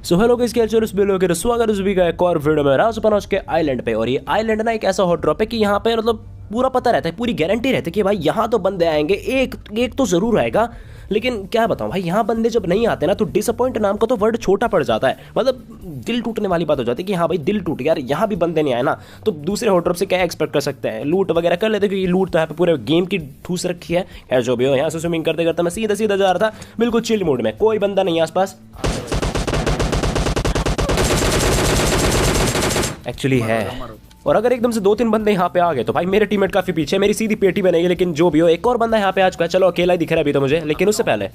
So hello guys, क्या चलो below के स्वागत है सभी का एक और वीडियो में राजपनाज के आइलैंड पे। और ये आइलैंड ना एक ऐसा हॉट ड्रॉप है कि यहाँ पे मतलब पूरा पता रहता है, पूरी गारंटी रहती है कि भाई यहाँ तो बंदे आएंगे, एक एक तो जरूर आएगा। लेकिन क्या बताऊँ भाई, यहाँ बंदे जब नहीं आते ना तो डिसअपॉइंट नाम का तो वर्ड छोटा पड़ जाता है। मतलब दिल टूटने वाली बात हो जाती है कि हाँ भाई दिल टूट गया यार, यहाँ भी बंदे नहीं आए ना तो दूसरे हॉट ड्रॉप से क्या एक्सपेक्ट कर सकते हैं। लूट वगैरह कर लेते क्योंकि लूट तो यहाँ पे पूरे गेम की ठूस रखी है। यार जो भी हो, यहाँ से स्विमिंग करते करते मैं सीधा सीधा जा रहा था बिल्कुल चिल मूड में, कोई बंदा नहीं है आसपास। एक्चुअली है, और अगर एकदम से 2-3 बंदे यहाँ पे आ गए तो भाई मेरे टीममेट काफी पीछे, मेरी सीधी पेटी बनेगी। लेकिन जो भी हो, एक और बंदा यहाँ पे आ चुका है। चलो अकेला ही दिख रहा है अभी तो मुझे, लेकिन उससे पहले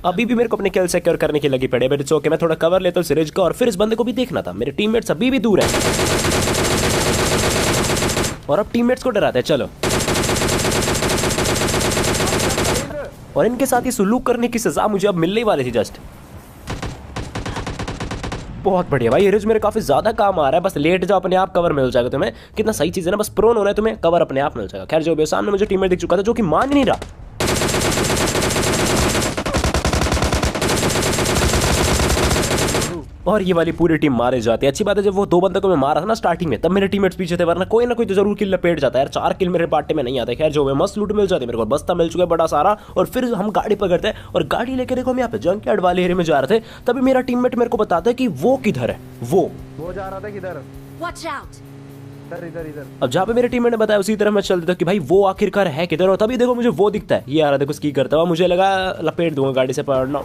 अभी भी मेरे को अपने किल सिक्योर करने की लगी पड़े। बट इट्स ओके, मैं थोड़ा कवर लेता हूँ सिरिज का, और फिर इस बंदे को भी देखना था। मेरे टीममेट्स अभी भी दूर है और अब टीममेट्स को डराते हैं। चलो, और इनके साथ ये सुलूक करने की सजा मुझे अब मिलने वाली थी जस्ट। बहुत बढ़िया भाई, ये रिज मेरे काफी ज्यादा काम आ रहा है। बस लेट जाओ, अपने आप कवर मिल जाएगा तुम्हें। कितना सही चीज है ना, बस प्रोन होना है तुम्हें, कवर अपने आप मिल जाएगा। खैर जो भी, सामने मुझे टीममेट दिख चुका था जो कि मान ही नहीं रहा। और ये वाली पूरी टीम मारे जाती है। अच्छी बात है, जब वो 2 बंदों को मैं मारा था ना स्टार्टिंग में, तब मेरे टीममेट्स पीछे थे, वरना कोई ना कोई तो जरूर किल लपेट जाता है यार। 4 किल मेरे पार्टी में नहीं आते। खैर जो है, मस्त लूट मिल जाती है मेरे को, बस्ता मिल चुका है बड़ा सारा। और फिर हम गाड़ी पकड़ते हैं और गाड़ी लेकर देखो हम यहाँ पे जंकयार्ड वाले एरिया में जा रहे थे। तभी मेरा टीममेट मेरे को बताता है कि वो किधर है। वो जा रहा था किधर? Watch out! इधर। अब जहाँ पे मेरे टीममेट ने बताया उसी तरह मैं चल देता कि भाई वो आखिरकार है किधर। और तभी देखो मुझे वो दिखता है, ये आ रहा, देखो स्की करता हुआ। मुझे लगा लपेट दूंगा गाड़ी से, पड़ना।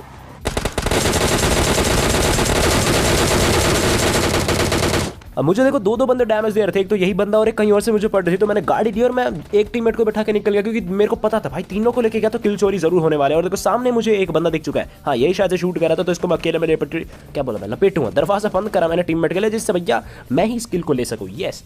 अब मुझे देखो 2-2 बंदे डैमेज दे रहे थे, एक तो यही बंदा और एक कहीं और से मुझे पड़ रही थी। तो मैंने गाड़ी दी और मैं एक टीममेट को बैठा के निकल गया, क्योंकि मेरे को पता था भाई तीनों को लेके गया तो किल चोरी जरूर होने वाले हैं। और देखो सामने मुझे एक बंदा दिख चुका है, हाँ यही शायद से शूट कर रहा था। तो इसको मैं अकेले में क्या बोला, मैं लपेटूंगा। दरवाजा बंद करा मैंने टीममेट के लिए, जिससे भैया मैं ही स्किल को ले सकूँ। यस,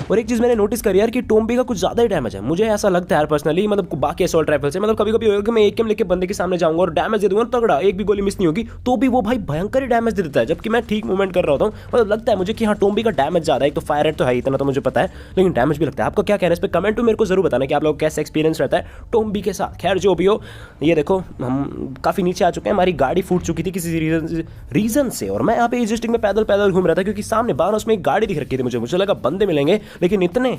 और एक चीज मैंने नोटिस करी यार कि टोम्बी का कुछ ज्यादा ही डैमेज है। मुझे ऐसा लगता है यार पर्सनली, मतलब बाकी असॉल्ट राइफल से, मतलब कभी कभी होगा कि मैं एक लेके बंदे के सामने जाऊंगा और डैमेज दे दूंगा तगड़ा, एक भी गोली मिस नहीं होगी, तो भी वो भाई भयंकर ही डैमेज दे देता है, जबकि मैं ठीक मूवमेंट कर रहा होता हूँ। मतलब लगता है मुझे कि हाँ टोम्बी का डैमेज ज्यादा है। एक तो फायर रेट तो है इतना तो मुझे पता है, लेकिन डैमेज भी लगता है। आपको क्या कहना है इस पर कमेंट में मेरे को जरूर बताना कि आप लोग कैसा एक्सपीरियंस रहता है टोम्बी के साथ। खैर जो भी हो, ये देखो हम काफी नीचे आ चुके हैं। हमारी गाड़ी फूट चुकी थी किसी रीजन से, और मैं यहाँ पे एग्जिस्टिंग में पैदल पैदल घूम रहा था, क्योंकि सामने बाहर उसमें एक गाड़ी दिख रखी थी। मुझे लगा बंदे मिलेंगे, लेकिन इतने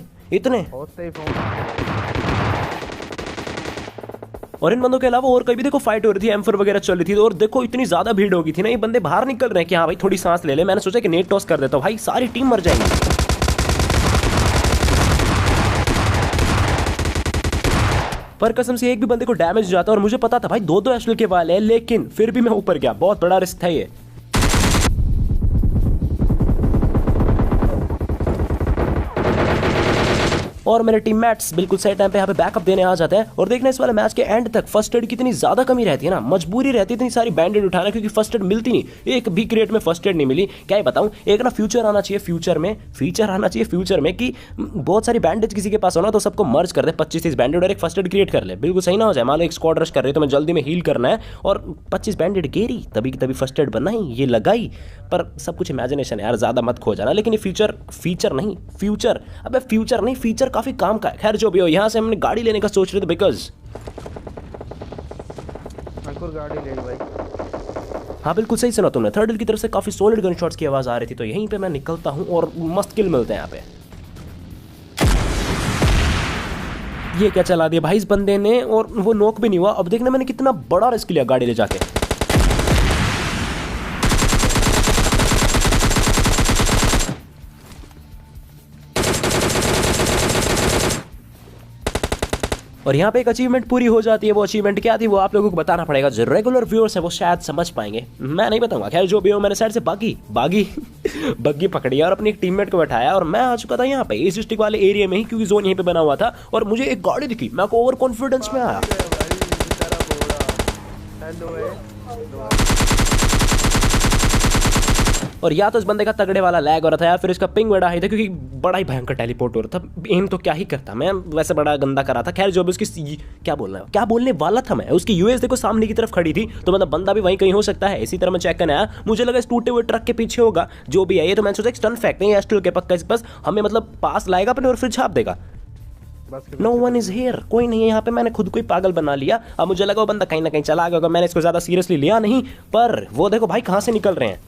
और इन बंदों के अलावा और कहीं भी देखो फाइट हो रही थी, एम4 वगैरह चल रही थी। और देखो इतनी ज्यादा भीड़ हो गई थी ना, ये बंदे बाहर निकल रहे हैं कि हाँ भाई थोड़ी सांस ले ले। मैंने सोचा कि नेट टॉस कर देता हूँ, भाई सारी टीम मर जाएगी। पर कसम से एक भी बंदे को डैमेज जाता, और मुझे पता था भाई 2-2 एशल के वाले हैं, लेकिन फिर भी मैं ऊपर गया। बहुत बड़ा रिस्क था ये। और मेरे टीममेट्स बिल्कुल सही टाइम पे यहाँ पे बैकअप देने आ जाते हैं। और देखना इस वाले मैच के एंड तक फर्स्ट एड कितनी ज्यादा कमी रहती है ना, मजबूरी रहती है इतनी सारी बैंडेड उठाना, क्योंकि फर्स्ट एड मिलती नहीं। एक भी क्रेट में फर्स्ट एड नहीं मिली। क्या ही बताऊं, एक ना फ्यूचर आना चाहिए, फ्यूचर में कि बहुत सारी बैंडेज किसी के पास हो ना तो सबको मर्ज कर दे, 25-30 बैंडेड और एक फर्स्ट एड क्रिएट कर ले। बिल्कुल सही ना हो जाए, मान लो एक स्क्वाड रश कर रहे तो मैं जल्दी में हील करना है और 25 बैंडेड गेरी तभी की तभी फर्स्ट एड बनाई, ये लगाई। पर सब कुछ इमेजिनेशन है यार, ज्यादा मत खो जाना। लेकिन ये फ्यूचर नहीं, फीचर काफी काम का है। खैर जो भी हो, यहाँ से हमने गाड़ी लेने का सोच रहे थे, बिकॉज गाड़ी ले भाई। हाँ बिल्कुल सही सुना तुमने, थर्ड की तरफ से काफी सॉलिड गन शॉट्स की आवाज आ रही थी। तो यहीं पे मैं निकलता हूँ और मस्त किल मिलते हैं यहाँ पे। ये क्या चला दिया भाई इस बंदे ने, और वो नॉक भी नहीं हुआ। अब देखना मैंने कितना बड़ा रिस्क लिया गाड़ी ले जाके। और यहाँ पे एक अचीवमेंट पूरी हो जाती है। वो अचीवमेंट क्या थी वो आप लोगों को बताना पड़ेगा, जो रेगुलर व्यूअर्स है वो शायद समझ पाएंगे, मैं नहीं बताऊंगा। खैर जो भी हो, मैंने साइड से बग्गी पकड़ी और अपनी एक टीममेट को बैठाया, और मैं आ चुका था यहाँ पे इस डिस्ट्रिक्ट वाले एरिया में ही, क्योंकि जोन यहीं पे बना हुआ था। और मुझे एक गाड़ी दिखी, मैं को ओवर कॉन्फिडेंस में आया। और या तो इस बंदे का तगड़े वाला लैग हो रहा था या फिर इसका पिंग बड़ा हाई था, क्योंकि बड़ा ही भयंकर टेलीपोर्ट हो रहा था। एम तो क्या ही करता, मैं वैसे बड़ा गंदा करा था। खैर जो भी उसकी क्या बोलने वाला था मैं, उसकी यूएस देखो सामने की तरफ खड़ी थी, तो मतलब बंदा भी वहीं कहीं हो सकता है। इसी तरह मैं चेक करने आया, मुझे लगा इस टूटे हुए ट्रक के पीछे होगा जो भी है ये, तो मैंने सोचा स्टन फेंक नहीं एस्टल के पक्का इस बस हमें मतलब पास लाएगा अपने और फिर छाप देगा। नो वन इज हियर, कोई नहीं है यहाँ पे। मैंने खुद को ही पागल बना लिया। अब मुझे लगा वो बंदा कहीं ना कहीं चला गया, मैंने इसको ज्यादा सीरियसली लिया नहीं। पर वो देखो भाई कहाँ से निकल रहे हैं,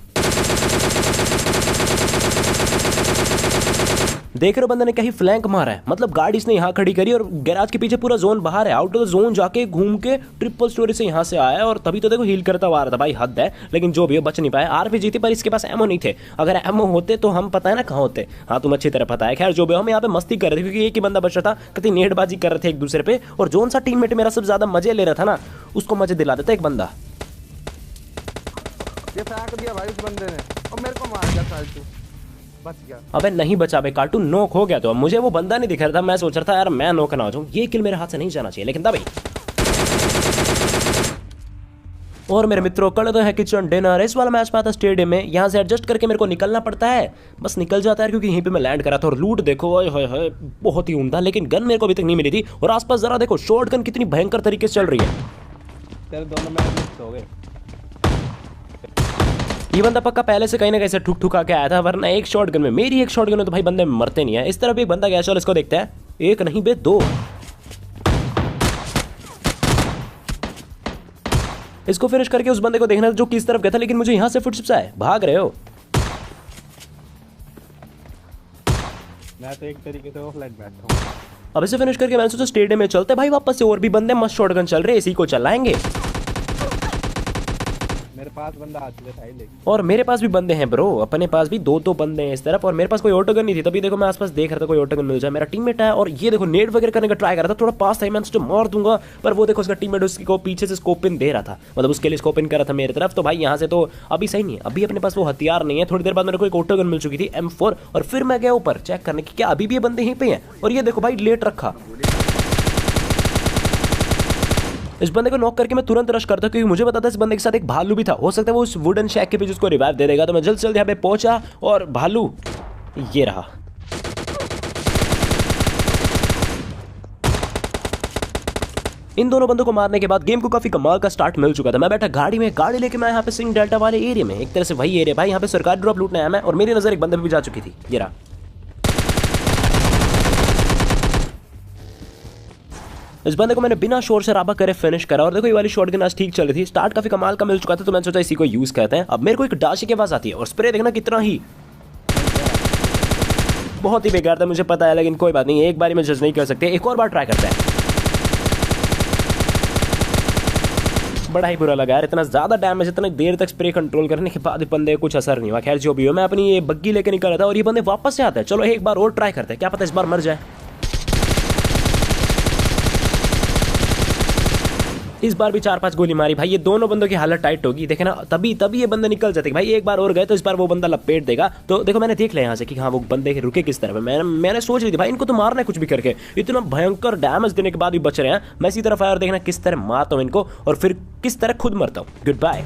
देख रहे हो बंदे ने कहीं फ्लैंक मारा है, मतलब गाड़ी इसने यहाँ खड़ी करी और गैराज के पीछे पूरा जोन बाहर है। आउट ऑफ द जोन जाके घूम के ट्रिपल स्टोरी से यहाँ से आया और तभी तो देखो हील करता हुआ आ रहा था। भाई हद है, लेकिन जो भी हो बच नहीं पाया। आरपीजी थी पर इसके पास एमो नहीं थे, अगर एमो होते तो हम पता है ना कहाँ होते। हाँ तुम अच्छी तरह पता है। खैर जो भी हो, हम यहाँ पे मस्ती कर रहे थे क्योंकि एक ही बंदा बच रहा था, कितनी नेटबाजी कर रहे थे एक दूसरे पे। और जोन सा टीममेट मेरा सबसे ज्यादा मजे ले रहा था ना, उसको मजे दिला देता एक बंदा। ये फेंक दिया भाई उस बंदे ने और मेरे को मार दिया फालतू, बच गया। अबे नहीं बचा बे कार्टून, नोक हो गया। तो अब मुझे वो बंदा नहीं दिख रहा था, मैं सोच रहा था यार मैं नोक ना हो जाऊं, ये किल मेरे हाथ से नहीं जाना चाहिए, लेकिन तभी। और मेरे मित्रों कल तो है किचन डिनर, इस वाला मैच पाता स्टेडियम में, यहाँ से एडजस्ट करके मेरे को निकलना पड़ता है, बस निकल जाता है क्योंकि यहीं पे मैं लैंड करा था। और लूट देखो ओए होए होए बहुत ही उम्दा, लेकिन गन मेरे को अभी तक नहीं मिली थी। और आसपास जरा देखो शॉर्ट गन कितनी भयंकर तरीके से चल रही है। तेरे दोनों मैच मिस हो गए। ये बंदा पक्का पहले से कहीं ना कहीं से ठुक ठुका के आया था, वरना एक शॉट गन में, मेरी एक शॉट गन में तो भाई बंदे मरते नहीं है। इस तरफ एक बंदा गया, चलो इसको देखते हैं। एक नहीं बे दो, इसको फिनिश करके उस बंदे को देखना था जो किस तरफ गया था, लेकिन मुझे यहां से फुटस्टेप्स आए। भाग रहे हो? मैं तो एक तरीके से ऑफलाइन बैठा हूं। अब इसे फिनिश करके मैंने सोचा स्टेडियम में चलते भाई वापस से, और भी बंदे मस्त शॉटगन चल रहे हैं, इसी को चलाएंगे। मेरे पास बंदा आ चुका है, और मेरे पास भी बंदे हैं ब्रो, अपने पास भी दो बंदे हैं इस तरफ। और मेरे पास कोई ऑटोगन नहीं थी, तभी देखो मैं आसपास देख रहा था कोई ऑटोगन मिल जाए। मेरा टीममेट है और ये देखो नेट वगैरह करने का ट्राई कर रहा था, थोड़ा पास था, मैं सोचा मार दूंगा, पर वो देखो उसका टीममेट उसको पीछे से स्कोप इन दे रहा था, मतलब उसके लिए स्कोप इन कर रहा था मेरी तरफ। तो भाई यहाँ से तो अभी सही नहीं है, अभी अपने पास वो हथियार नहीं है। थोड़ी देर बाद मेरे को एक ऑटोगन मिल चुकी थी M4, और फिर मैं गया ऊपर चेक करने की क्या अभी भी ये बंदे यहीं पे हैं। और ये देखो भाई लेट रखा, इस बंदे को नॉक करके मैं तुरंत रश करता क्योंकि मुझे पता था इस बंदे के साथ एक भालू भी था, हो सकता है वो उस वुडन शैक के पीछे उसको रिवाइव दे देगा। तो मैं जल्द से जल्द यहाँ पे पहुंचा और भालू ये रहा। इन दोनों बंदों को मारने के बाद गेम को काफी कमाल का स्टार्ट मिल चुका था। मैं बैठा गाड़ी में, गाड़ी लेके मैं यहाँ पे सिंह डेल्टा वाले एरिया में, एक तरह से वही एरिया भाई, यहाँ पे सरकारी ड्रॉप लूटने आया मैं, और मेरी नजर एक बंदे पे भी जा चुकी थी, ये रहा। इस बंदे को मैंने बिना शोर शराबा करे फिनिश करा। और देखो ये वाली शॉटगन आज ठीक चल रही थी, स्टार्ट काफी कमाल का मिल चुका था, तो मैंने सोचा इसी को यूज करते हैं। अब मेरे को एक डाशी के पास आती है और स्प्रे देखना कितना ही बहुत ही बेकार था, मुझे पता है, लेकिन कोई बात नहीं, एक बार में जज नहीं कर सकते, एक और बार ट्राई करते हैं। बड़ा ही बुरा लगा यार, इतना ज्यादा डैमेज, इतनी देर तक स्प्रे कंट्रोल करने के बाद बंदे कुछ असर नहीं हुआ। खैर जो भी हो, मैं अपनी ये बग्गी लेके निकल रहा था और ये बंदे वापस से आते हैं। चलो एक बार और ट्राई करते हैं, क्या पता इस बार मर जाए। इस बार भी 4-5 गोली मारी भाई, ये दोनों बंदों की हालत टाइट होगी, देखे ना, तभी ये बंदे निकल जाते भाई। एक बार और गए तो इस बार वो बंदा लपेट देगा। तो देखो मैंने देख लिया यहाँ से कि हाँ वो बंदे के रुके किस तरफ है। मैंने सोच रही थी भाई इनको तो मारना है कुछ भी करके, इतना भयंकर डैमेज देने के बाद भी बच रहे हैं। मैं इसी तरफ आया और देखना किस तरह मारता हूँ इनको और फिर किस तरह खुद मरता हूँ। Good bye.